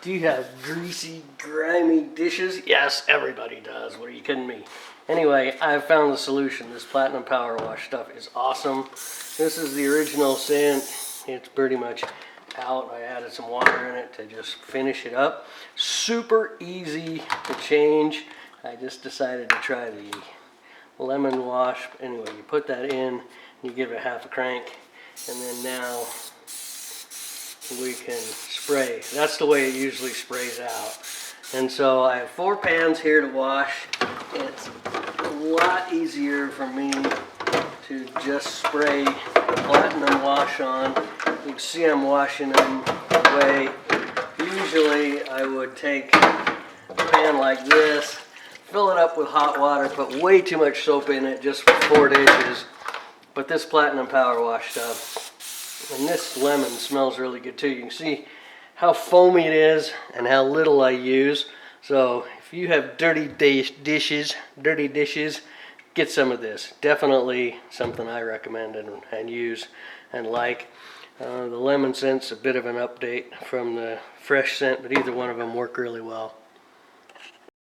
Do you have greasy, grimy dishes? Yes, everybody does. What are you kidding me? Anyway, I've found the solution. This Platinum Power Wash stuff is awesome. This is the original scent. It's pretty much out. I added some water in it to just finish it up. Super easy to change. I just decided to try the lemon wash. Anyway, you put that in, you give it half a crank, and then now we can spray. That's the way it usually sprays out. And so I have 4 pans here to wash. It's a lot easier for me to just spray Platinum Wash on. You can see I'm washing them away. Usually I would take a pan like this, fill it up with hot water, put way too much soap in it just for 4 dishes. But this Platinum Power Wash stuff, and this lemon smells really good too. You can see how foamy it is and how little I use. So if you have dirty dishes, get some of this. Definitely something I recommend and use and like. The lemon scent's a bit of an update from the fresh scent, but either one of them work really well.